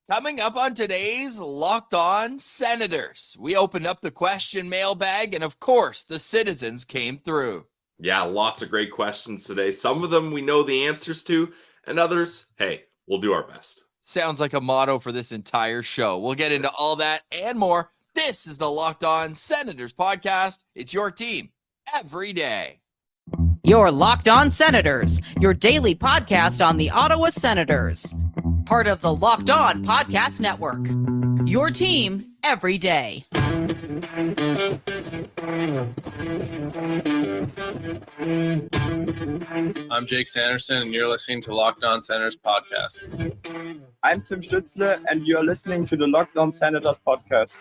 Coming up on today's Locked On Senators, we opened up the question mailbag, and of course, the citizens came through. Yeah, lots of great questions today. Some of them we know the answers to, and others, hey, we'll do our best. Sounds like a motto for this entire show. We'll get into all that and more. This is the Locked On Senators podcast. It's your team every day. Your Locked On Senators, your daily podcast on the Ottawa Senators. Part of the Locked On Podcast Network. Your team every day. I'm Jake Sanderson, and you're listening to Locked On Senators podcast. I'm Tim Stützle, and you're listening to the Locked On Senators podcast.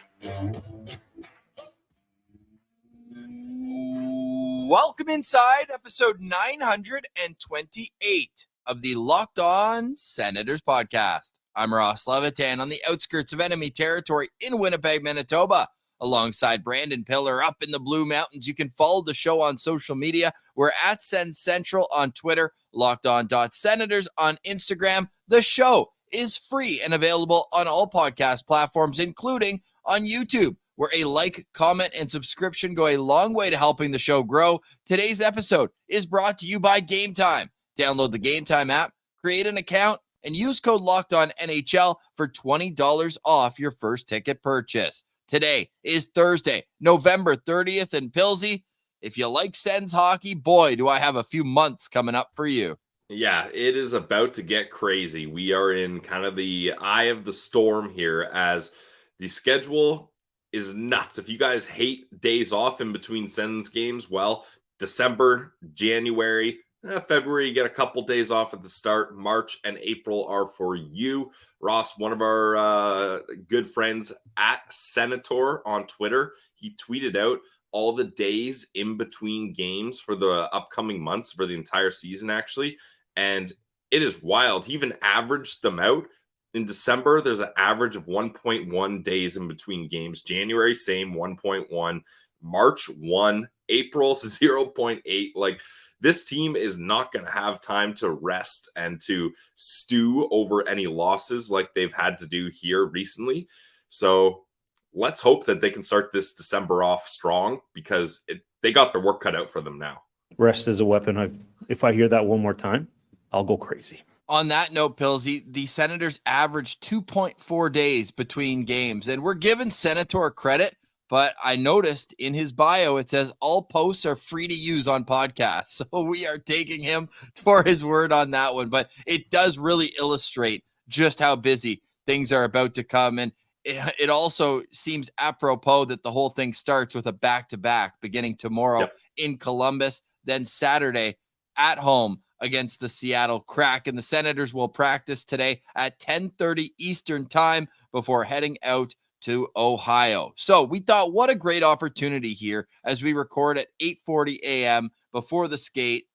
Welcome inside episode 928 of the Locked On Senators podcast. I'm Ross Levitan on the outskirts of enemy territory in Winnipeg, Manitoba, alongside Brandon Pillar up in the Blue Mountains. You can follow the show on social media. We're at SensCentral on Twitter, LockedOn.Senators on Instagram. The show is free and available on all podcast platforms, including on YouTube, where a like, comment, and subscription go a long way to helping the show grow. Today's episode is brought to you by Game Time. Download the Game Time app, create an account, and use code LOCKEDONNHL for $20 off your first ticket purchase. Today is Thursday, November 30th, and Pilsy, if you like Sens hockey, boy, do I have a few months coming up for you. Yeah, it is about to get crazy. We are in kind of the eye of the storm here as the schedule is nuts. If you guys hate days off in between Sens games, well, December, January, February, you get a couple days off at the start. March and April are for you. Ross, one of our good friends at Senator on Twitter, he tweeted out all the days in between games for the upcoming months, for the entire season, actually. And it is wild. He even averaged them out. In December, there's an average of 1.1 days in between games. January, same, 1.1. March, 1. April, 0.8. Like, this team is not going to have time to rest and to stew over any losses like they've had to do here recently. So let's hope that they can start this December off strong, because they got their work cut out for them now. Rest is a weapon. If I hear that one more time, I'll go crazy. On that note, Pilsy, the Senators averaged 2.4 days between games, and we're giving Senator credit, but I noticed in his bio, it says all posts are free to use on podcasts. So we are taking him for his word on that one, but it does really illustrate just how busy things are about to come. And it also seems apropos that the whole thing starts with a back-to-back beginning tomorrow in Columbus, then Saturday at home against the Seattle Kraken. The Senators will practice today at 10:30 Eastern time before heading out to Ohio. So we thought, what a great opportunity here as we record at 8:40 a.m. before the skate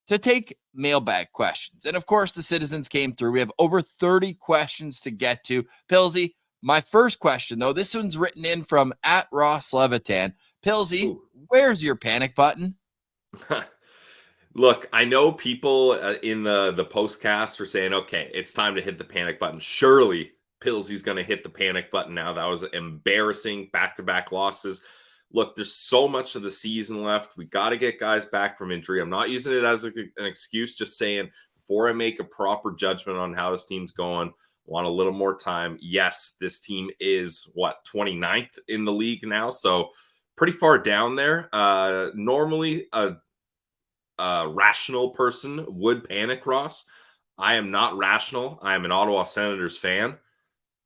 to take mailbag questions. And of course, the citizens came through. We have over 30 questions to get to. Pilsy, my first question, though, this one's written in from at Ross Levitan. Pilsy, where's your panic button? Look, I know people in the postcast are saying, okay, it's time to hit the panic button. Surely Pilsy's going to hit the panic button now. That was embarrassing, back-to-back losses. Look, there's so much of the season left. We got to get guys back from injury. I'm not using it as an excuse, just saying before I make a proper judgment on how this team's going, want a little more time. Yes, this team is, 29th in the league now, so pretty far down there. Normally, a rational person would panic, Ross. I am not rational. I am an Ottawa Senators fan.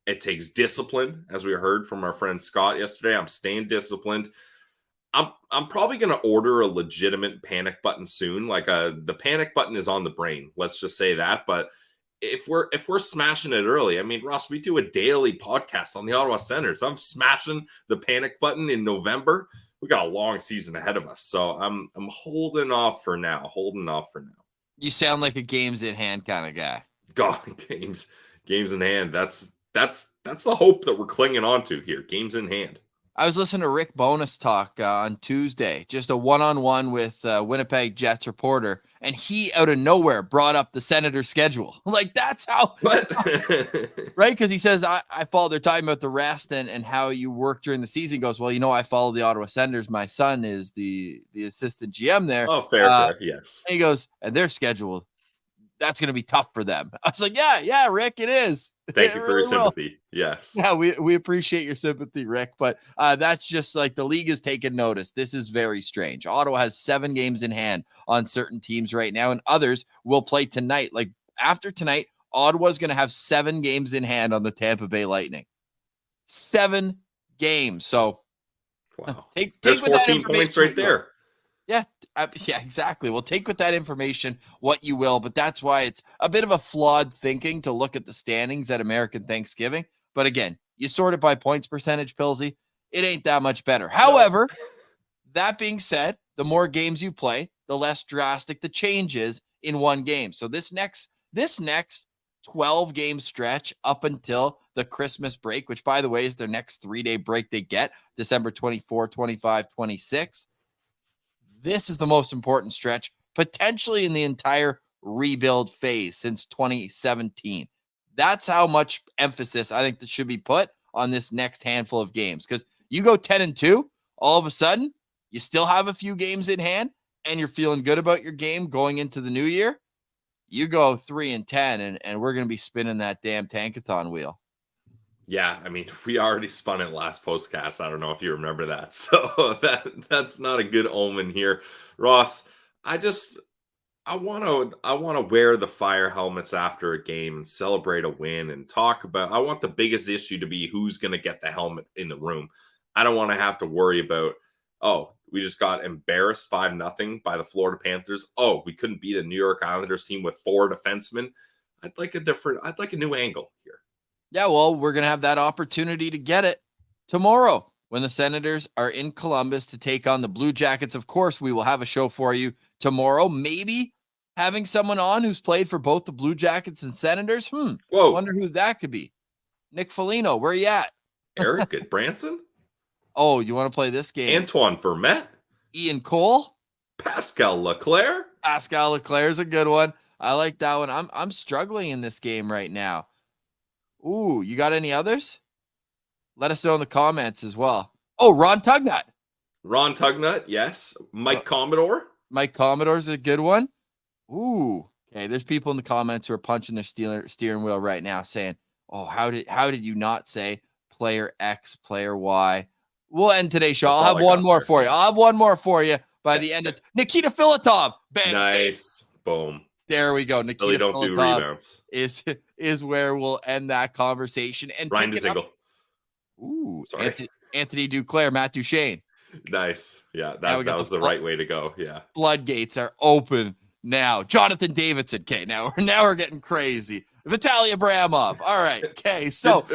It takes discipline, as we heard from our friend Scott yesterday. I'm staying disciplined. I'm probably going to order a legitimate panic button soon. Like the panic button is on the brain. Let's just say that. But if we're smashing it early, I mean, Ross, we do a daily podcast on the Ottawa Senators. I'm smashing the panic button in November. We got a long season ahead of us, so I'm holding off for now. You sound like a games in hand kind of guy. God, games in hand. That's the hope that we're clinging on to here. Games in hand. I was listening to Rick Bonus talk on Tuesday, just a one-on-one with Winnipeg Jets reporter, and he out of nowhere brought up the Senators' schedule. Like, that's how, What? right? Because he says, I follow, they're talking about the rest and how you work during the season. He goes, well, I follow the Ottawa Senators. My son is the assistant GM there. Oh, fair. Yes. And he goes, and their schedule, that's going to be tough for them. I was like, yeah, Rick, it is. Thank It you for your really will. sympathy. Yes. Yeah, we appreciate your sympathy, Rick, but that's just like the league is taking notice. This is very strange. Ottawa has 7 games in hand on certain teams right now, and others will play tonight. Like after tonight, Ottawa's going to have 7 games in hand on the Tampa Bay Lightning. 7 games. So Wow. take There's with that 14 information points right what you will. there. Yeah, exactly. Well, take with that information what you will, but that's why it's a bit of a flawed thinking to look at the standings at American Thanksgiving. But again, you sort it by points percentage, Pilsy. It ain't that much better. However, that being said, the more games you play, the less drastic the change is in one game. So this next 12-game stretch up until the Christmas break, which, by the way, is their next 3-day break they get, December 24, 25, 26. This is the most important stretch, potentially in the entire rebuild phase since 2017. That's how much emphasis I think that should be put on this next handful of games. Because you go 10-2, all of a sudden, you still have a few games in hand, and you're feeling good about your game going into the new year. You go 3-10, and we're going to be spinning that damn tankathon wheel. Yeah, I mean, we already spun it last postcast. I don't know if you remember that. So that's not a good omen here. Ross, I want to wear the fire helmets after a game and celebrate a win and talk about, I want the biggest issue to be who's going to get the helmet in the room. I don't want to have to worry about, we just got embarrassed 5-0 by the Florida Panthers. We couldn't beat a New York Islanders team with 4 defensemen. I'd like a new angle here. Yeah, well, we're going to have that opportunity to get it tomorrow when the Senators are in Columbus to take on the Blue Jackets. Of course, we will have a show for you tomorrow. Maybe having someone on who's played for both the Blue Jackets and Senators. Whoa. Wonder who that could be. Nick Foligno, where you at? Eric at Branson? Oh, you want to play this game? Antoine Vermette? Ian Cole? Pascal Leclerc? Pascal Leclerc's a good one. I like that one. I'm struggling in this game right now. Ooh, you got any others? Let us know in the comments as well. Oh, Ron Tugnut. Ron Tugnut, yes. Mike Commodore. Mike Commodore's a good one. Ooh. Okay, there's people in the comments who are punching their steering wheel right now saying, oh, how did you not say player X, player Y? We'll end today's show. I'll have one more for you. I'll have one more for you by the end of Nikita Filatov. Bang. Nice. Boom. There we go. Nikita really don't do rebounds. Is where we'll end that conversation. And Ryan DeZingle. Ooh, sorry. Anthony Duclair, Matt Duchesne. Nice. Yeah, that was the right way to go. Yeah. Floodgates are open now. Jonathan Davidson. Okay, now we're getting crazy. Vitaly Abramov. All right. Okay, so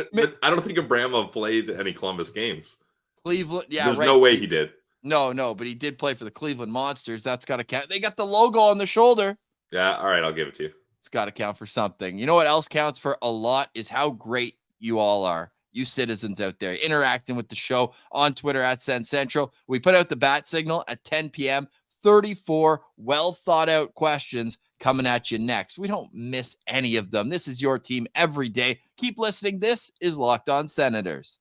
I don't think Abramov played any Columbus games. Cleveland. Yeah, there's no way he did. No, but he did play for the Cleveland Monsters. That's got to count. They got the logo on the shoulder. Yeah, all right, I'll give it to you. It's got to count for something. You know what else counts for a lot is how great you all are. You citizens out there interacting with the show on Twitter at SensCentral. We put out the bat signal at 10 p.m. 34 well thought out questions coming at you next. We don't miss any of them. This is your team every day. Keep listening. This is Locked On Senators.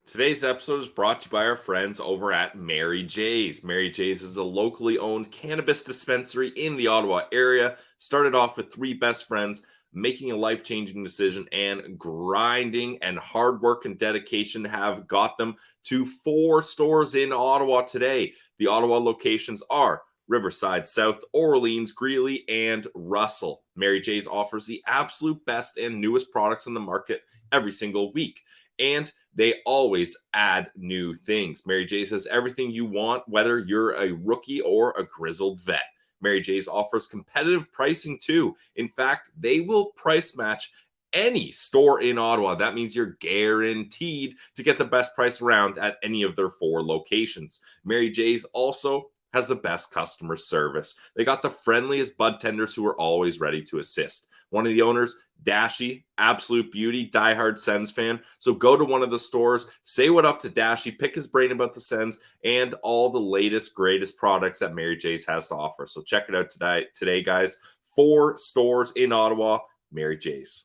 Today's episode is brought to you by our friends over at Mary J's. Mary J's is a locally owned cannabis dispensary in the Ottawa area. Started off with 3 best friends making a life-changing decision, and grinding and hard work and dedication have got them to 4 stores in Ottawa today. The Ottawa locations are Riverside, South Orleans, Greeley, and Russell. Mary J's offers the absolute best and newest products on the market every single week, and they always add new things. Mary J's has everything you want, whether you're a rookie or a grizzled vet. Mary J's offers competitive pricing too. In fact, they will price match any store in Ottawa. That means you're guaranteed to get the best price around at any of their 4 locations. Mary J's also has the best customer service. They got the friendliest bud tenders who are always ready to assist. One of the owners, Dashy, absolute beauty, diehard Sens fan. So go to one of the stores, say what up to Dashy, pick his brain about the Sens and all the latest, greatest products that Mary J's has to offer. So check it out today, guys. 4 stores in Ottawa, Mary J's.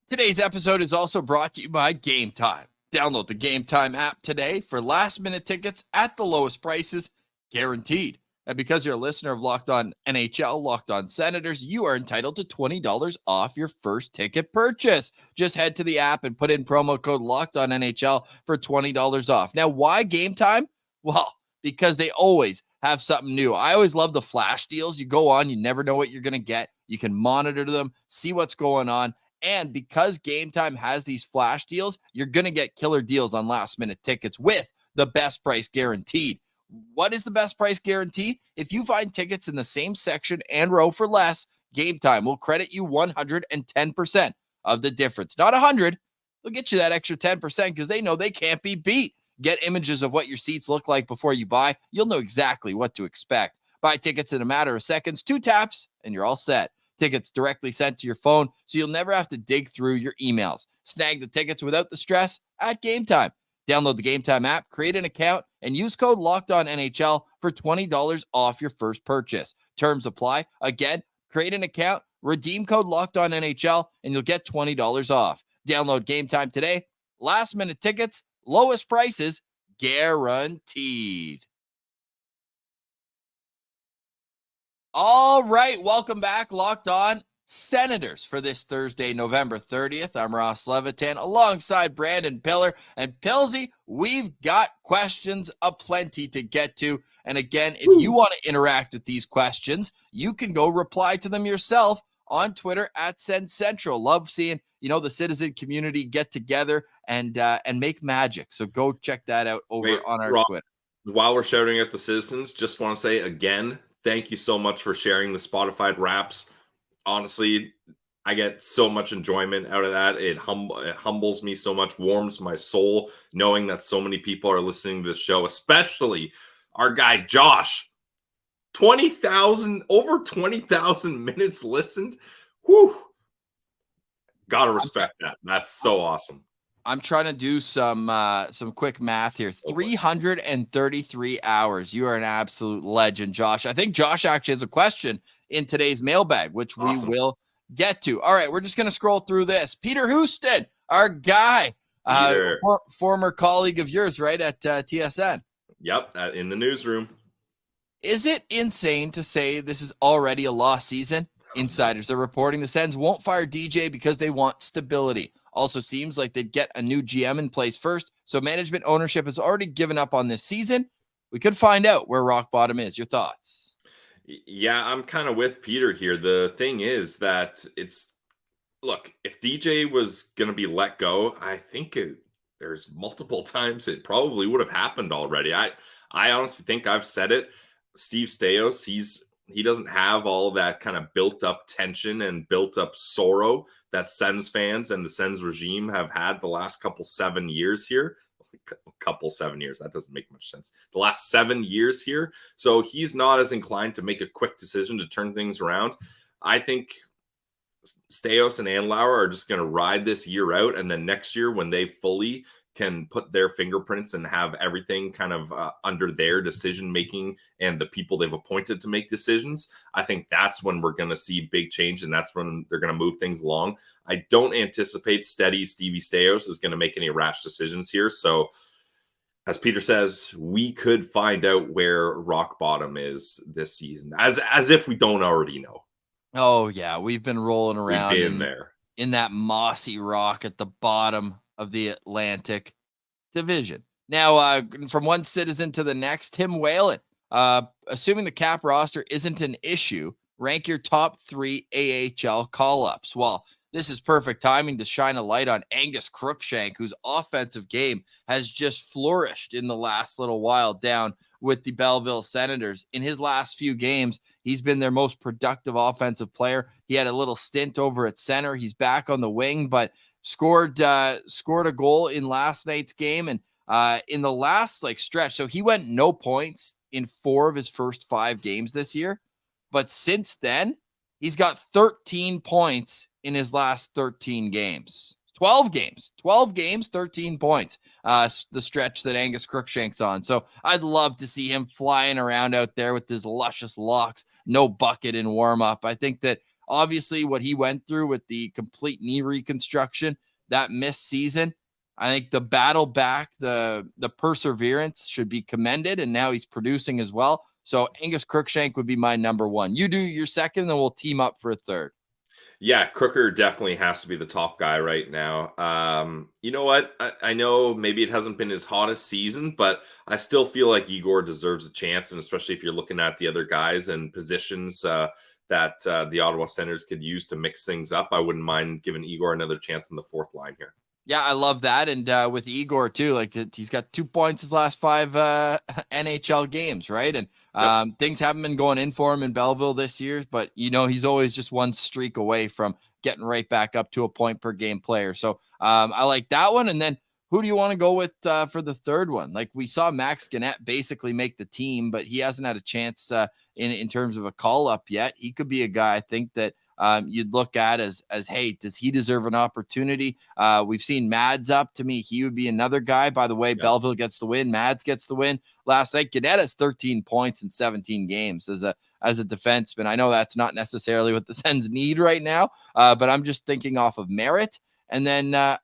Today's episode is also brought to you by Game Time. Download the Game Time app today for last-minute tickets at the lowest prices, guaranteed. And because you're a listener of Locked On NHL, Locked On Senators, you are entitled to $20 off your first ticket purchase. Just head to the app and put in promo code Locked On NHL for $20 off. Now, why Game Time? Well, because they always have something new. I always love the flash deals. You go on, you never know what you're going to get. You can monitor them, see what's going on. And because Game Time has these flash deals, you're going to get killer deals on last-minute tickets with the best price guaranteed. What is the best price guarantee? If you find tickets in the same section and row for less, Game Time will credit you 110% of the difference. Not 100. They'll get you that extra 10% because they know they can't be beat. Get images of what your seats look like before you buy. You'll know exactly what to expect. Buy tickets in a matter of seconds, 2 taps, and you're all set. Tickets directly sent to your phone, so you'll never have to dig through your emails. Snag the tickets without the stress at Game Time. Download the Game Time app, create an account, and use code LOCKEDONNHL for $20 off your first purchase. Terms apply. Again, create an account, redeem code LOCKEDONNHL, and you'll get $20 off. Download Game Time today. Last-minute tickets, lowest prices, guaranteed. All right, welcome back, Locked On Senators, for this Thursday, November 30th. I'm Ross Levitan alongside Brandon Pillar. And Pilsy, we've got questions aplenty to get to. And again, if you want to interact with these questions, you can go reply to them yourself on Twitter at SensCentral. Love seeing, the citizen community get together and make magic. So go check that out over on our Twitter. While we're shouting at the citizens, just want to say again, thank you so much for sharing the Spotify Wraps. Honestly, I get so much enjoyment out of that. It humbles me so much, warms my soul, knowing that so many people are listening to the show, especially our guy Josh. Over 20,000 minutes listened. Whew. Gotta respect that. That's so awesome. I'm trying to do some quick math here. 333 hours. You are an absolute legend, Josh. I think Josh actually has a question in today's mailbag, which we will get to. All right, we're just going to scroll through this. Peter Houston, our guy, former colleague of yours, right, at TSN. Yep, in the newsroom. Is it insane to say this is already a lost season? Insiders are reporting the Sens won't fire DJ because they want stability. Also seems like they'd get a new GM in place first, so management ownership has already given up on this season. We could find out where rock bottom is. Your thoughts? Yeah, I'm kind of with Peter here. The thing is that look, if DJ was going to be let go, I think there's multiple times it probably would have happened already. I honestly think I've said it. Steve Staios, he doesn't have all that kind of built up tension and built up sorrow that Sens fans and the Sens regime have had the last 7 years here. 7 years. That doesn't make much sense. The last 7 years here. So he's not as inclined to make a quick decision to turn things around. I think Staios and Andlauer are just going to ride this year out. And then next year, when they fully can put their fingerprints and have everything kind of under their decision-making and the people they've appointed to make decisions, I think that's when we're going to see big change, and that's when they're going to move things along. I don't anticipate steady Stevie Staios is going to make any rash decisions here. So as Peter says, we could find out where rock bottom is this season, as if we don't already know. Oh, yeah. We've been rolling around in that mossy rock at the bottom of the Atlantic Division. Now, from one citizen to the next, Tim Whalen, assuming the cap roster isn't an issue, rank your top 3 AHL call-ups. Well, this is perfect timing to shine a light on Angus Crookshank, whose offensive game has just flourished in the last little while down with the Belleville Senators. In his last few games, he's been their most productive offensive player. He had a little stint over at center. He's back on the wing, but scored a goal in last night's game and in the last stretch. So he went no points in 4 of his first 5 games this year. But since then, he's got 13 points in his last 13 games. 12 games, 13 points. The stretch that Angus Crookshank's on. So I'd love to see him flying around out there with his luscious locks, no bucket in warm-up. I think that obviously what he went through with the complete knee reconstruction, that missed season, I think the battle back, the perseverance should be commended, and now he's producing as well. So Angus Crookshank would be my number 1. You do your second, and we'll team up for a third. Yeah, Crooker definitely has to be the top guy right now. You know what? I know maybe it hasn't been his hottest season, but I still feel like Igor deserves a chance, and especially if you're looking at the other guys and positions that the Ottawa Senators could use to mix things up, I wouldn't mind giving Igor another chance in the 4th line here. Yeah, I love that. And with Igor, too, like he's got 2 points his last 5 NHL games, right? And things haven't been going in for him in Belleville this year, but, he's always just one streak away from getting right back up to a point per game player. So I like that one. And then who do you want to go with for the third one? Like we saw Max Gannett basically make the team, but he hasn't had a chance in terms of a call up yet. He could be a guy I think that you'd look at as, hey, does he deserve an opportunity? We've seen Mads up. To me, he would be another guy. By the way, Belleville gets the win. Mads gets the win. Last night, Gannett has 13 points in 17 games as a defenseman. I know that's not necessarily what the Sens need right now, but I'm just thinking off of merit. And then,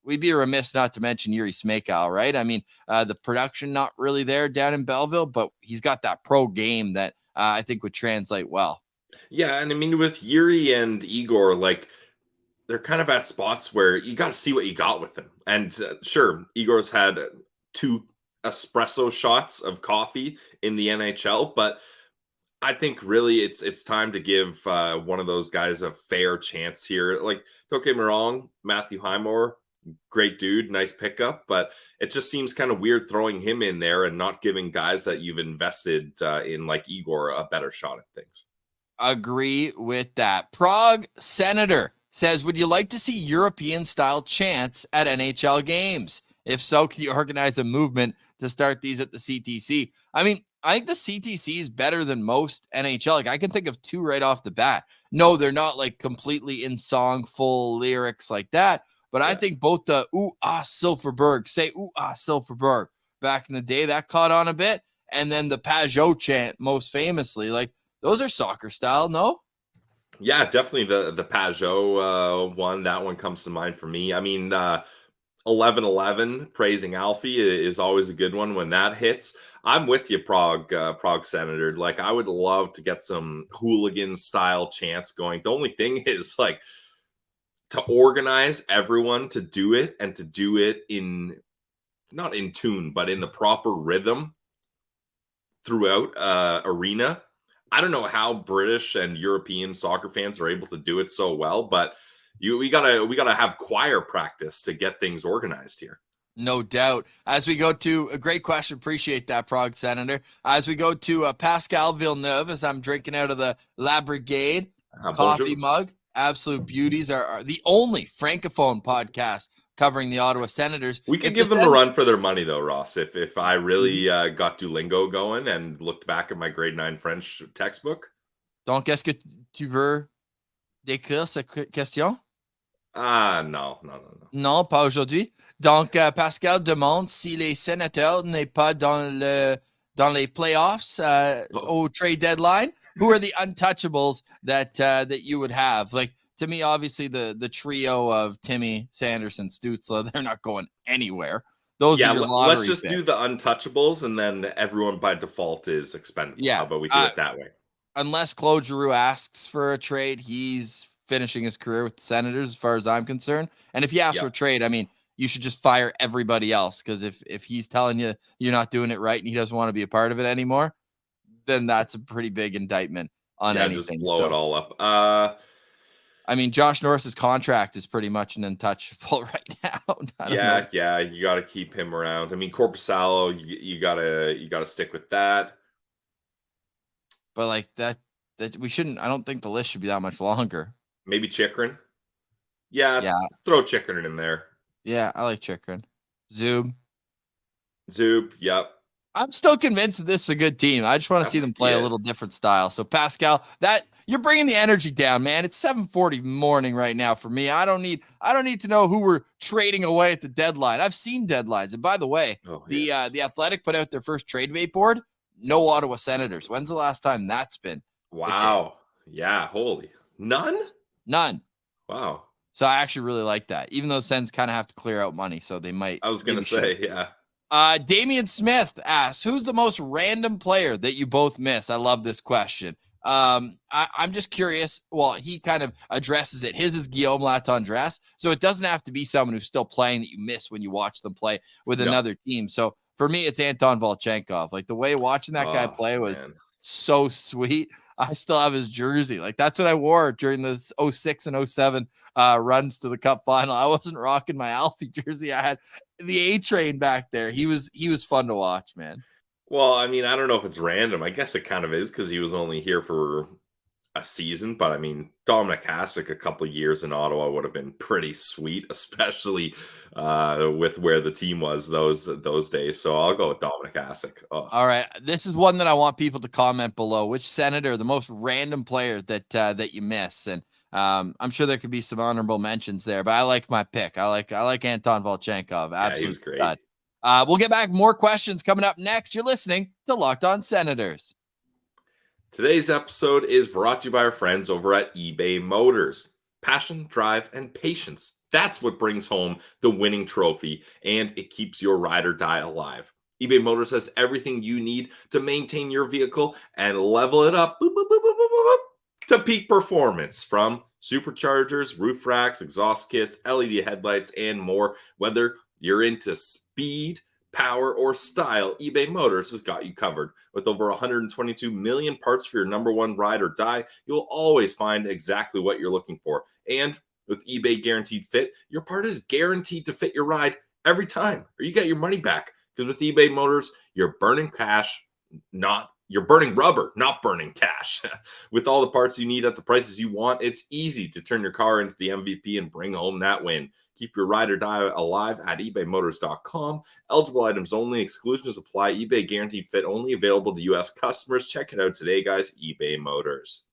we'd be remiss not to mention Yuri Smekal, right? The production not really there down in Belleville, but he's got that pro game that I think would translate well. Yeah, and with Yuri and Igor, like they're kind of at spots where you got to see what you got with them. And sure, Igor's had 2 espresso shots of coffee in the NHL, but I think really it's time to give one of those guys a fair chance here. Like, don't get me wrong, Matthew Highmore, great dude, nice pickup, but it just seems kind of weird throwing him in there and not giving guys that you've invested in like Igor a better shot at things. Agree with that. Prague Senator says, would you like to see European style chants at NHL games? If so, can you organize a movement to start these at the CTC? I think the CTC is better than most NHL. Like I can think of 2 right off the bat. No, they're not like completely in song, full lyrics like that. But I think both the ooh, ah, Silverberg, say ooh, ah, Silverberg back in the day, that caught on a bit. And then the Pajot chant, most famously, like those are soccer style, no? Yeah, definitely the Pajot one. That one comes to mind for me. 11-11 praising Alfie is always a good one when that hits. I'm with you, Prague Senator. Like I would love to get some hooligan style chants going. The only thing is like to organize everyone to do it and to do it in not in tune, but in the proper rhythm throughout arena. I don't know how British and European soccer fans are able to do it so well, but we gotta have choir practice to get things organized here. No doubt. As we go to a great question, appreciate that, Prague Senator. As we go to Pascal Villeneuve, as I'm drinking out of the La Brigade coffee mug, absolute beauties are the only francophone podcast covering the Ottawa Senators. We can give them a run for their money, though, Ross. If I really got Duolingo going and looked back at my grade 9 French textbook. Donc, est-ce que tu veux décrire cette question? No. Non, pas aujourd'hui. Donc, Pascal demande si les Sénateurs n'est pas dans les playoffs au trade deadline. Who are the untouchables that you would have? Like, to me, obviously, the trio of Timmy, Sanderson, Stützle, they're not going anywhere. Those are your lottery let's just picks. do the untouchables, and then everyone by default is expendable. Yeah. How about we do it that way? Unless Claude Giroux asks for a trade, he's finishing his career with the Senators, as far as I'm concerned. And if he asks for a trade, you should just fire everybody else, because if he's telling you you're not doing it right and he doesn't want to be a part of it anymore, then that's a pretty big indictment on anything. Just blow it all up. Josh Norris's contract is pretty much an untouchable right now. Yeah, you got to keep him around. Corpusalo, you gotta stick with that. But like that we shouldn't. I don't think the list should be that much longer. Maybe Chikrin. Yeah. Throw Chikrin in there. Yeah, I like Chikrin. Zub. Yep. I'm still convinced that this is a good team. I just want to see them play a little different style. So Pascal, that you're bringing the energy down, man. It's 7:40 morning right now for me. I don't need to know who we're trading away at the deadline. I've seen deadlines. And by the way, the Athletic put out their first trade bait board. No Ottawa Senators. When's the last time that's been? Wow. Yeah. Holy. None. Wow. So I actually really like that. Even though Sens kind of have to clear out money, so they might. I was gonna say, yeah. Damian Smith asks, who's the most random player that you both miss? I love this question. I'm just curious. Well, he kind of addresses it. His is Guillaume Latendresse. So it doesn't have to be someone who's still playing that you miss when you watch them play with another team. So for me, it's Anton Volchenkov. Like the way watching that guy play was so sweet. I still have his jersey. Like that's what I wore during those 06 and 07 runs to the cup final. I wasn't rocking my Alfie jersey. I had the A-Train back there. He was fun to watch, man. Well, I mean, I don't know if it's random. I guess it kind of is because he was only here for a season. But I mean, Dominic Hasek a couple of years in Ottawa would have been pretty sweet, especially with where the team was those days. So I'll go with Dominic Hasek. Oh. All right, this is one that I want people to comment below. Which Senator, the most random player that you miss? And I'm sure there could be some honorable mentions there, but I like my pick. I like Anton Volchenkov. Absolutely, yeah, he was great. Stud. We'll get back. More questions coming up next. You're listening to Locked On Senators. Today's episode is brought to you by our friends over at eBay Motors. Passion, drive, and patience. That's what brings home the winning trophy, and it keeps your ride or die alive. eBay Motors has everything you need to maintain your vehicle and level it up to peak performance, from superchargers, roof racks, exhaust kits, LED headlights, and more. Whether you're into speed, power, or style, eBay Motors has got you covered. With over 122 million parts for your number one ride or die, you'll always find exactly what you're looking for. And with eBay Guaranteed Fit, your part is guaranteed to fit your ride every time, or you get your money back. Because with eBay Motors, you're burning rubber, not burning cash. With all the parts you need at the prices you want, it's easy to turn your car into the MVP and bring home that win. Keep your ride or die alive at ebaymotors.com. Eligible items only. Exclusions apply. eBay Guaranteed Fit only available to U.S. customers. Check it out today, guys. eBay Motors.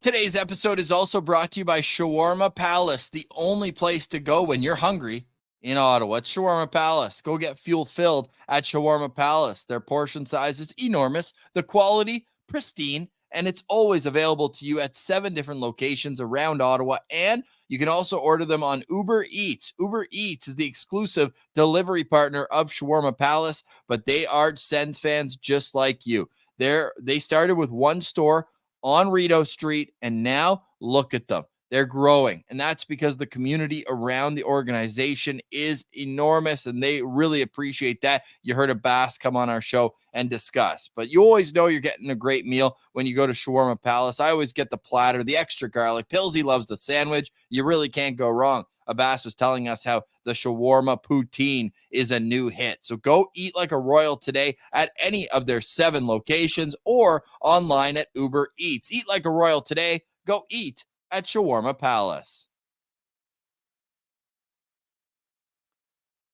Today's episode is also brought to you by Shawarma Palace, the only place to go when you're hungry in Ottawa. It's Shawarma Palace. Go get fuel filled at Shawarma Palace. Their portion size is enormous. The quality, pristine, and it's always available to you at 7 different locations around Ottawa. And you can also order them on Uber Eats. Uber Eats is the exclusive delivery partner of Shawarma Palace, but they are Sens fans just like you. They started with one store on Rideau Street, and now look at them. They're growing, and that's because the community around the organization is enormous, and they really appreciate that. You heard Abbas come on our show and discuss, but you always know you're getting a great meal when you go to Shawarma Palace. I always get the platter, the extra garlic. Pilsy loves the sandwich. You really can't go wrong. Abbas was telling us how the shawarma poutine is a new hit. So go eat like a royal today at any of their 7 locations or online at Uber Eats. Eat like a royal today. Go eat at Shawarma Palace.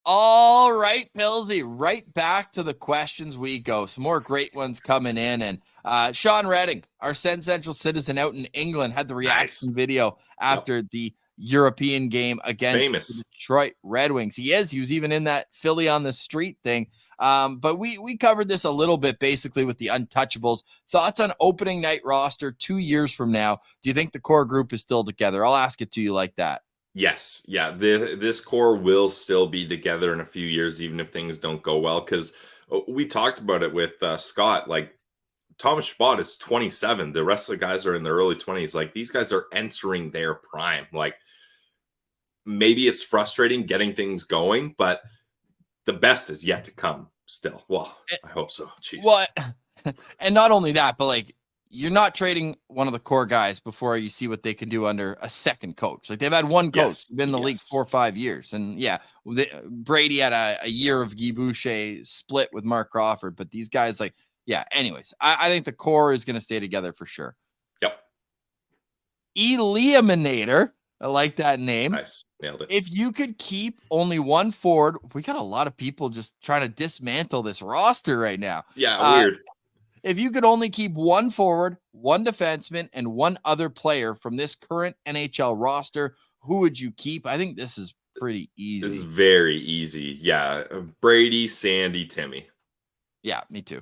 All right, Pilsy, right back to the questions we go. Some more great ones coming in. And Sean Redding, our SensCentral Citizen out in England, had the reaction video after the European game against the Detroit Red Wings. He was even in that Philly on the street thing. But we covered this a little bit basically with the Untouchables. Thoughts on opening night roster 2 years from now? Do you think the core group is still together? I'll ask it to you like that. Yes. Yeah. This core will still be together in a few years, even if things don't go well. Because we talked about it with Scott. Like, Thomas Chabot is 27. The rest of the guys are in their early 20s. Like, these guys are entering their prime. Like, maybe it's frustrating getting things going, but the best is yet to come still. Well, I hope so. Jeez. Well, and not only that, but like, you're not trading one of the core guys before you see what they can do under a second coach. Like, they've had one coach, been in the league 4 or 5 years. And Brady had a year of Guy Boucher split with Mark Crawford, but these guys, like, anyways, I think the core is going to stay together for sure. Yep. Eliminator I like that name. Nice. Nailed it. If you could keep only one forward, we got a lot of people just trying to dismantle this roster right now. Yeah, weird. If you could only keep one forward, one defenseman, and one other player from this current NHL roster, who would you keep? I think this is pretty easy. This is very easy. Yeah. Brady, Sandy, Timmy. Yeah, me too.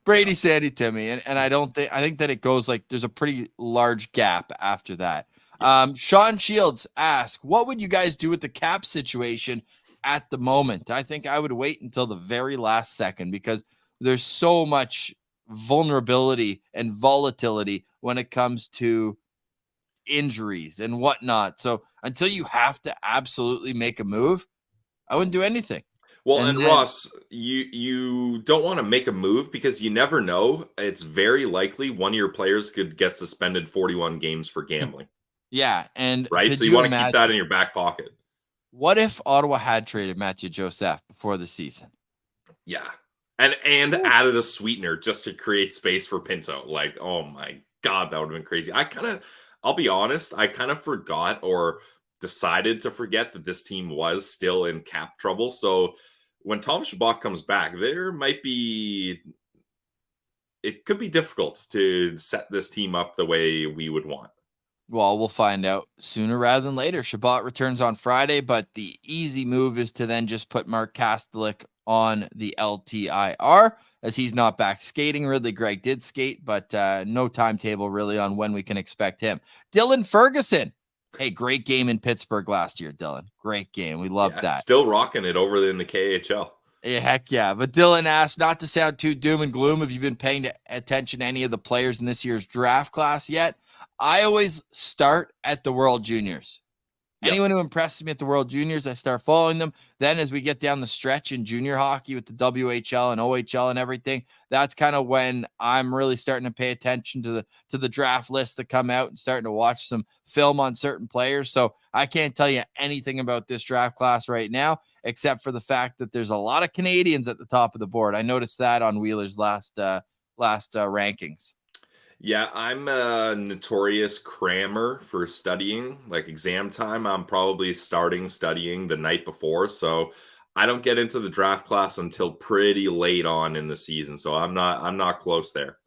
Brady, Sandy, Timmy. And I think that it goes like there's a pretty large gap after that. Yes. Sean Shields asks, what would you guys do with the cap situation at the moment? I think I would wait until the very last second because there's so much vulnerability and volatility when it comes to injuries and whatnot. So until you have to absolutely make a move, I wouldn't do anything. Well, and Ross, you don't want to make a move because you never know. It's very likely one of your players could get suspended 41 games for gambling. Yeah, and right. So you want to keep that in your back pocket. What if Ottawa had traded Matthew Joseph before the season? Yeah, and added a sweetener just to create space for Pinto. Like, oh my God, that would have been crazy. I'll be honest, I kind of forgot or decided to forget that this team was still in cap trouble. So when Tom Chabot comes back, it could be difficult to set this team up the way we would want. Well, we'll find out sooner rather than later. Chabot returns on Friday, but the easy move is to then just put Mark Kastelik on the LTIR as he's not back skating. Ridley Gregg did skate, but no timetable really on when we can expect him. Dylan Ferguson. Hey, great game in Pittsburgh last year, Dylan. Great game. We loved that. Still rocking it over in the KHL. Yeah, heck yeah. But Dylan asked, not to sound too doom and gloom, have you been paying attention to any of the players in this year's draft class yet? I always start at the World Juniors. Yep. Anyone who impresses me at the World Juniors, I start following them. Then as we get down the stretch in junior hockey with the WHL and OHL and everything, that's kind of when I'm really starting to pay attention to the draft lists that come out and starting to watch some film on certain players. So I can't tell you anything about this draft class right now, except for the fact that there's a lot of Canadians at the top of the board. I noticed that on Wheeler's last rankings. Yeah, I'm a notorious crammer for studying. Like exam time, I'm probably studying the night before. So I don't get into the draft class until pretty late on in the season. So I'm not close there.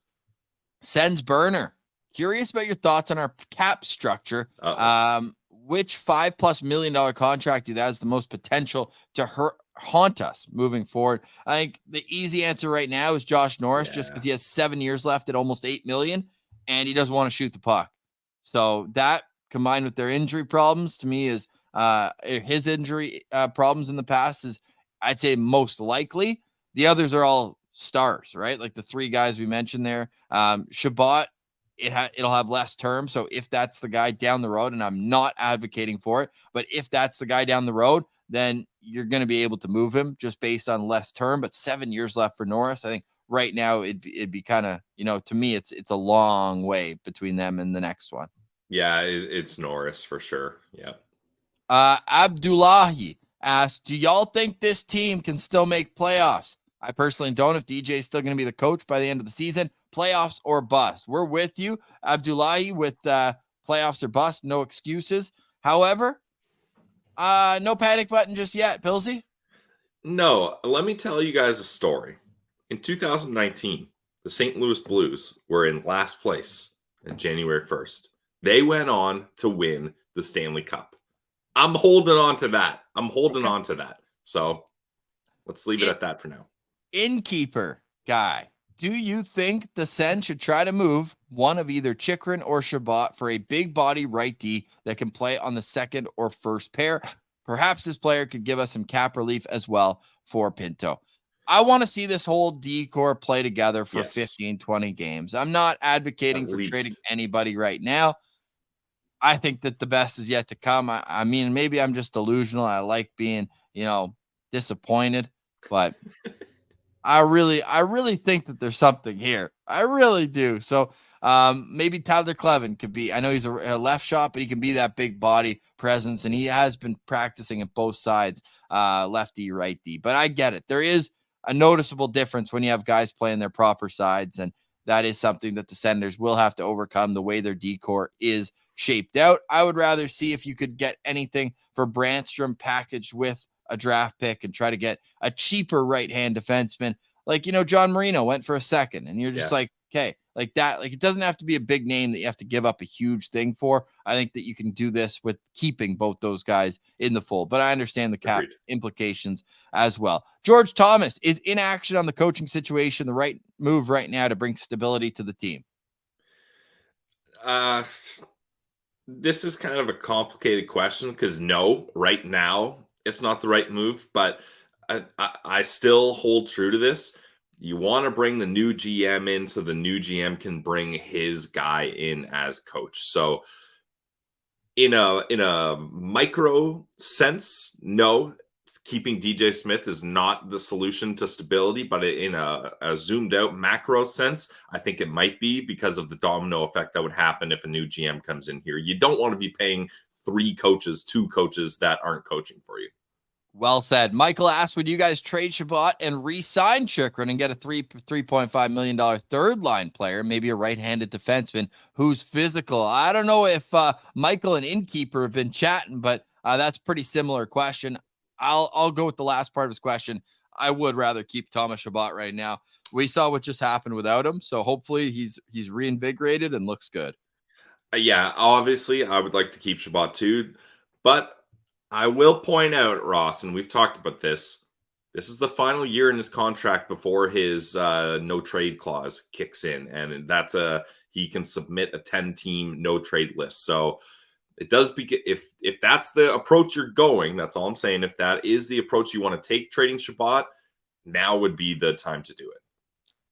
Sens Burner, curious about your thoughts on our cap structure. Which $5+ million contract do that has the most potential to haunt us moving forward? I think the easy answer right now is Josh Norris, just because he has 7 years left at almost $8 million, and he doesn't want to shoot the puck. So that combined with their injury problems to me is his injury problems in the past is, I'd say, most likely. The others are all stars, right? Like the three guys we mentioned there. Chabot, it'll have less term. So if that's the guy down the road, and I'm not advocating for it, but if that's the guy down the road, then you're going to be able to move him just based on less term. But 7 years left for Norris. I think right now it'd be kind of, to me, it's a long way between them and the next one. Yeah, it's Norris for sure. Yeah. Abdullahi asked, do y'all think this team can still make playoffs? I personally don't. If DJ is still going to be the coach by the end of the season, playoffs or bust. We're with you, Abdullahi, with playoffs or bust. No excuses. However, no panic button just yet, Pilsy. No, let me tell you guys a story. In 2019, the St. Louis Blues were in last place on January 1st. They went on to win the Stanley Cup. I'm holding on to that. So let's leave it at that for now. Innkeeper guy, do you think the Sens should try to move one of either Chychrun or Chabot for a big body right D that can play on the second or first pair? Perhaps this player could give us some cap relief as well for Pinto. I want to see this whole D-core play together for 15, 20 games. I'm not advocating for trading anybody right now. I think that the best is yet to come. I mean, maybe I'm just delusional. I like being, disappointed, but I really think that there's something here. I really do. So maybe Tyler Clevin could be, I know he's a left shot, but he can be that big body presence. And he has been practicing at both sides, lefty, righty. But I get it. There is a noticeable difference when you have guys playing their proper sides. And that is something that the Senators will have to overcome the way their decor is shaped out. I would rather see if you could get anything for Brandstrom packaged with a draft pick and try to get a cheaper right-hand defenseman. Like, John Marino went for a second, and you're just like, okay, like that. Like, it doesn't have to be a big name that you have to give up a huge thing for. I think that you can do this with keeping both those guys in the fold, but I understand the cap implications as well. George Thomas, is inaction on the coaching situation the right move right now to bring stability to the team? This is kind of a complicated question because no, right now it's not the right move, but I still hold true to this. You want to bring the new GM in so the new GM can bring his guy in as coach. So in a micro sense, no, keeping DJ Smith is not the solution to stability, but in a zoomed out macro sense, I think it might be because of the domino effect that would happen if a new GM comes in here. You don't want to be paying two coaches that aren't coaching for you. Well said. Michael asked, would you guys trade Chabot and re-sign Chychrun and get a $3.5 million third line player, maybe a right-handed defenseman who's physical? I don't know if Michael and Innkeeper have been chatting, but that's a pretty similar question. I'll go with the last part of his question. I would rather keep Thomas Chabot right now. We saw what just happened without him, so hopefully he's reinvigorated and looks good. Yeah, obviously I would like to keep Chabot too, but I will point out, Ross, and we've talked about this. This is the final year in his contract before his no trade clause kicks in, and he can submit a 10-team no trade list. So it does if that's the approach you're going, that's all I'm saying. If that is the approach you want to take, trading Chabot, now would be the time to do it.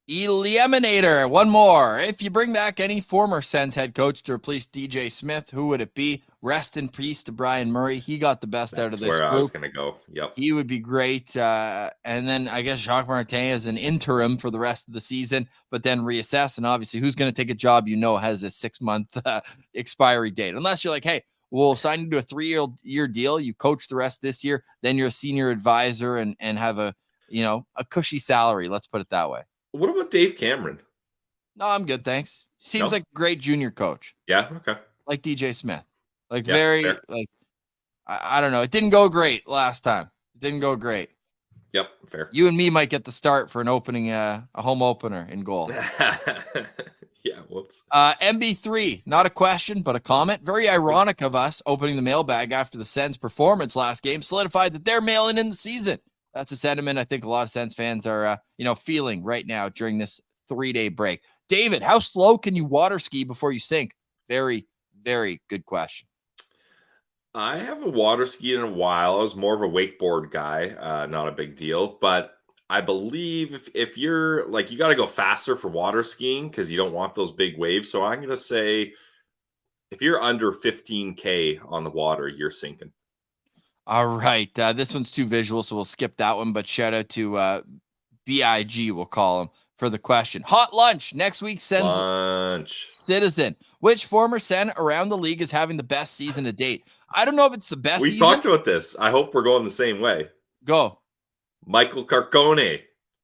Eliminator, one more. If you bring back any former Sens head coach to replace DJ Smith, who would it be? Rest in peace to Brian Murray. He got the best out of this group. group. I was going to go. Yep. He would be great. And then I guess Jacques Martin as an interim for the rest of the season, but then reassess. And obviously, who's going to take a job has a 6-month expiry date? Unless you're like, hey, we'll sign you to a 3-year deal. You coach the rest this year. Then you're a senior advisor and have a cushy salary. Let's put it that way. What about Dave Cameron? No, I'm good, thanks. Seems like a great junior coach. Yeah, okay. Like DJ Smith. Like fair. Like I don't know. It didn't go great last time. It didn't go great. Yep, fair. You and me might get the start for an opening, a home opener in goal. Yeah, whoops. MB3, not a question, but a comment. Very ironic of us opening the mailbag after the Sens performance last game solidified that they're mailing in the season. That's a sentiment I think a lot of Sens fans are, feeling right now during this 3-day break. David, how slow can you water ski before you sink? Very, very good question. I haven't water skied in a while. I was more of a wakeboard guy, not a big deal. But I believe if you're like, you got to go faster for water skiing because you don't want those big waves. So I'm going to say if you're under 15K on the water, you're sinking. All right. This one's too visual, so we'll skip that one. But shout out to BIG, we'll call him, for the question. Hot lunch next week. Sens Citizen. Which former Sen around the league is having the best season to date? I don't know if it's the best We season. talked about this. I hope we're going the same way. Go. Michael Carcone.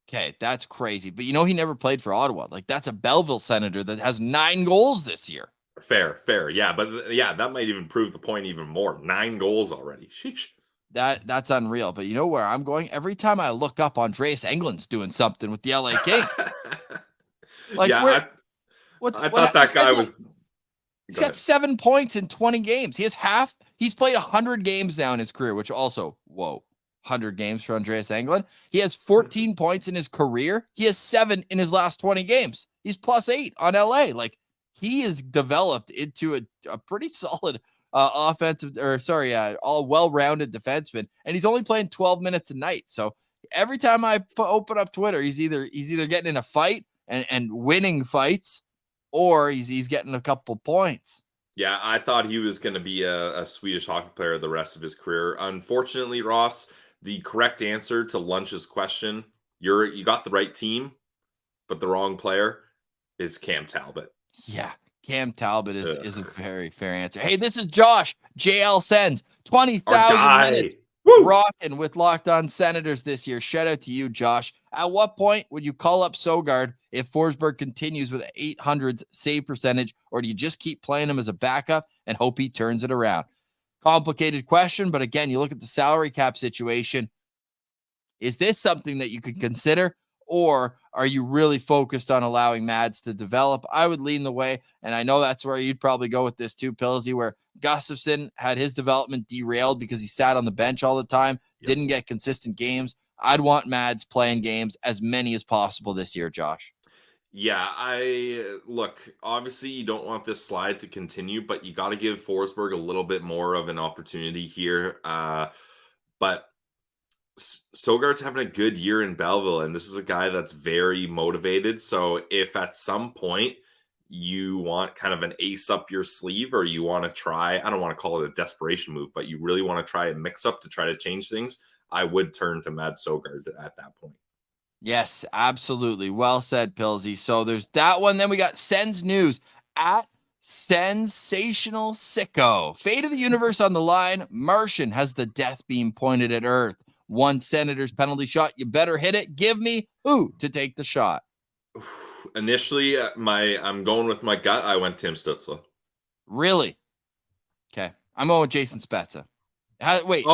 Okay, that's crazy. But he never played for Ottawa. Like, that's a Belleville Senator that has 9 goals this year. Fair. Yeah, but that might even prove the point even more. 9 goals already. Sheesh. That's unreal. But you know where I'm going? Every time I look up, Andreas Englund's doing something with the LA Kings. Like, yeah, I thought that guy was. He's got 7 points in 20 games. He's played 100 games now in his career, which also, 100 games for Andreas Englund. He has 14 points in his career. He has 7 in his last 20 games. He's +8 on LA. Like, he is developed into a pretty solid all well-rounded defenseman, and he's only playing 12 minutes a night. So every time I open up Twitter, he's either getting in a fight and winning fights, or he's getting a couple points. Yeah, I thought he was going to be a Swedish hockey player the rest of his career. Unfortunately, Ross, the correct answer to Lunch's question, you got the right team, but the wrong player is Cam Talbot. Yeah. Cam Talbot is a very fair answer. Hey, this is Josh, JL Sens, 20,000 minutes. rocking with Locked On Senators this year. Shout out to you, Josh. At what point would you call up Sogard if Forsberg continues with 800s save percentage, or do you just keep playing him as a backup and hope he turns it around? Complicated question, but again, you look at the salary cap situation. Is this something that you could consider, or are you really focused on allowing Mads to develop? I would lean the way, and I know that's where you'd probably go with this too, Pillsy, where Gustafsson had his development derailed because he sat on the bench all the time, didn't get consistent games. I'd want Mads playing games, as many as possible this year, Josh. Yeah, obviously you don't want this slide to continue, but you got to give Forsberg a little bit more of an opportunity here. But Sogard's having a good year in Belleville, and this is a guy that's very motivated. So if at some point you want kind of an ace up your sleeve, or you want to try, I don't want to call it a desperation move, but you really want to try a mix up to try to change things, I would turn to Mads Sogard at that point. Yes, absolutely. Well said, Pillsy. So there's that one. Then we got Sens News at Sensational Sicko. Fate of the universe on the line. Martian has the death beam pointed at Earth. One Senators penalty shot. You better hit it. Give me who to take the shot. Initially, I'm going with my gut. I went Tim Stützle. Really? Okay. I'm going with Jason Spezza. Wait.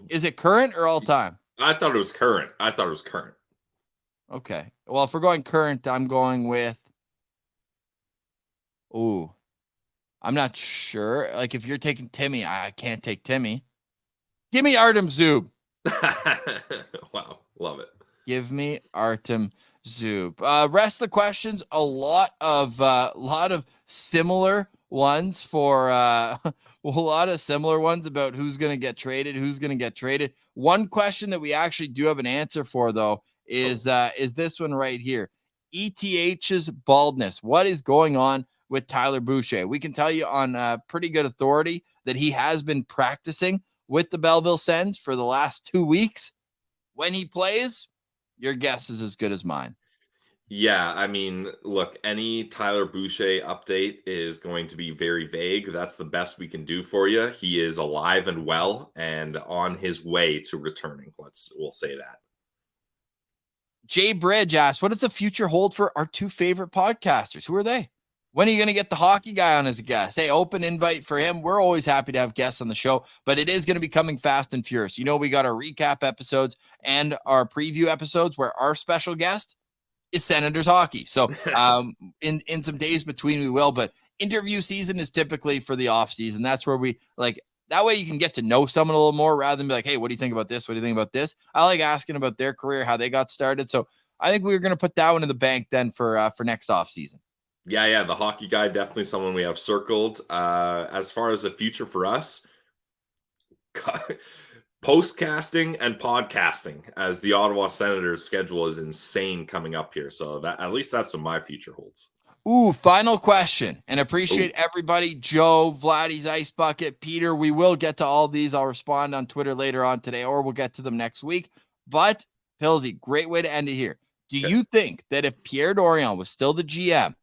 Is it current or all time? I thought it was current. Okay. Well, if we're going current, I'm going with. Ooh. I'm not sure. Like, if you're taking Timmy, I can't take Timmy. Give me Artem Zub. Wow. Love it. Give me Artem Zub. Rest of the questions, a lot of similar ones for a lot of similar ones about who's going to get traded. One question that we actually do have an answer for, though, is this one right here. ETH's baldness. What is going on with Tyler Boucher? We can tell you on pretty good authority that he has been practicing with the Belleville Sens for the last 2 weeks. When he plays, your guess is as good as mine. Yeah, I mean, look, any Tyler Boucher update is going to be very vague. That's the best we can do for you. He is alive and well and on his way to returning. We'll say that. Jay Bridge asks, what does the future hold for our two favorite podcasters? Who are they? When are you going to get the hockey guy on as a guest? Hey, open invite for him. We're always happy to have guests on the show, but it is going to be coming fast and furious. You know, we got our recap episodes and our preview episodes where our special guest is Senators hockey. So in some days between we will, but interview season is typically for the off season. That's where we like, that way you can get to know someone a little more rather than be like, hey, what do you think about this? What do you think about this? I like asking about their career, how they got started. So I think we're going to put that one in the bank then for next off season. Yeah. The hockey guy, definitely someone we have circled. As far as the future for us, postcasting and podcasting, as the Ottawa Senators schedule is insane coming up here. So that, at least that's what my future holds. Ooh, final question. And appreciate everybody. Joe, Vladdy's Ice Bucket, Peter. We will get to all these. I'll respond on Twitter later on today, or we'll get to them next week. But Pillsy, great way to end it here. Do you think that if Pierre Dorion was still the GM,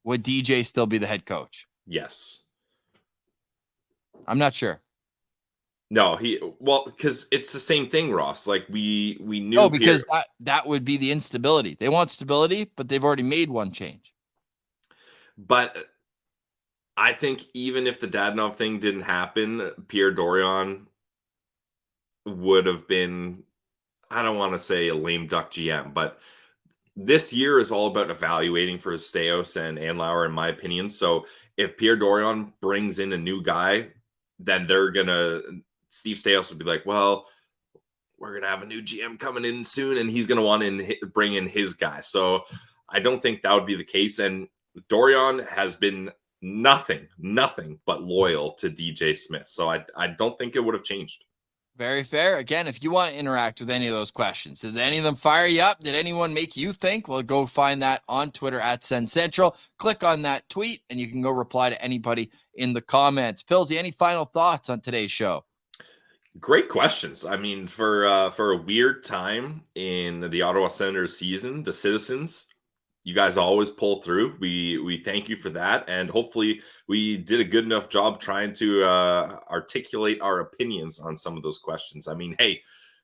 would DJ still be the head coach? Yes. I'm not sure. No, because it's the same thing, Ross. Like we knew. No, because that would be the instability. They want stability, but they've already made one change. But I think even if the Dadonov thing didn't happen, Pierre Dorion would have been, I don't want to say a lame duck GM, but this year is all about evaluating for Staios and Andlauer, in my opinion. So if Pierre Dorion brings in a new guy, then Steve Staios would be like, well, we're going to have a new GM coming in soon, and he's going to want to bring in his guy. So I don't think that would be the case. And Dorion has been nothing but loyal to DJ Smith. So I don't think it would have changed. Very fair. Again, if you want to interact with any of those questions, did any of them fire you up? Did anyone make you think? Well, go find that on Twitter at SensCentral. Click on that tweet, and you can go reply to anybody in the comments. Pillsy, any final thoughts on today's show? Great questions. I mean, for a weird time in the Ottawa Senators season, the Citizens you guys always pull through. We thank you for that, and hopefully we did a good enough job trying to articulate our opinions on some of those questions. I mean, hey,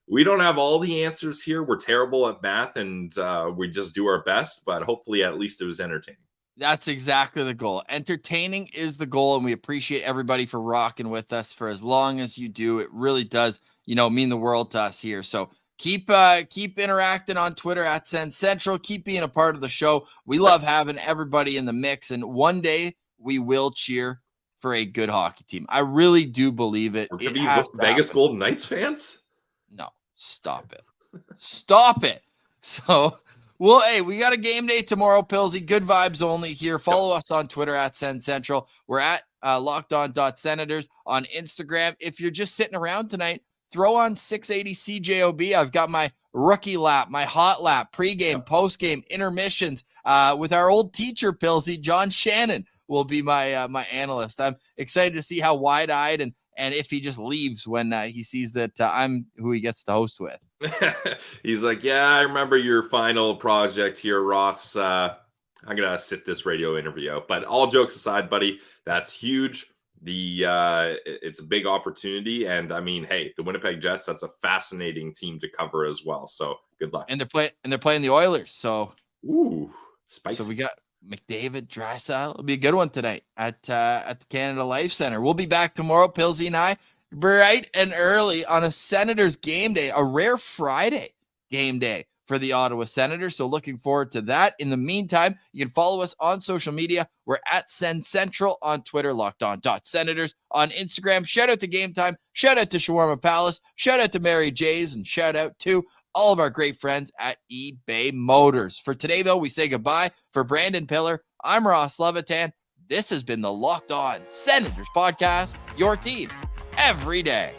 we don't have all the answers here. We're terrible at math, and we just do our best, but hopefully at least it was entertaining. That's exactly the goal. Entertaining is the goal, and we appreciate everybody for rocking with us for as long as you do. It really does, mean the world to us here. So keep interacting on Twitter at SensCentral. Keep being a part of the show. We love having everybody in the mix, and one day we will cheer for a good hockey team. I really do believe it. We're going to be Vegas Golden Knights fans? No, stop it. Stop it. So, well, hey, we got a game day tomorrow, Pillsy. Good vibes only here. Follow us on Twitter at SensCentral. We're at lockedon.senators on Instagram. If you're just sitting around tonight, throw on 680 CJOB. I've got my rookie lap, my hot lap, pregame, postgame, intermissions with our old teacher, Pillsy. John Shannon will be my my analyst. I'm excited to see how wide-eyed and if he just leaves when he sees that I'm who he gets to host with. He's like, yeah, I remember your final project here, Ross. I'm going to sit this radio interview out. But all jokes aside, buddy, that's huge. It's a big opportunity. And I mean, hey, the Winnipeg Jets, that's a fascinating team to cover as well. So good luck. And they're playing the Oilers. So, ooh, spicy. So we got McDavid, Draisaitl. It'll be a good one tonight at the Canada Life Center. We'll be back tomorrow, Pillsy and I, bright and early on a Senators game day, a rare Friday game day for the Ottawa Senators. So looking forward to that. In the meantime, you can follow us on social media. We're at SensCentral on Twitter, lockedon.senators on Instagram. Shout out to Game Time. Shout out to Shawarma Palace. Shout out to Mary J's, and shout out to all of our great friends at eBay Motors. For today, though, we say goodbye. For Brandon Pillar, I'm Ross Levitan. This has been the Locked On Senators podcast, your team every day.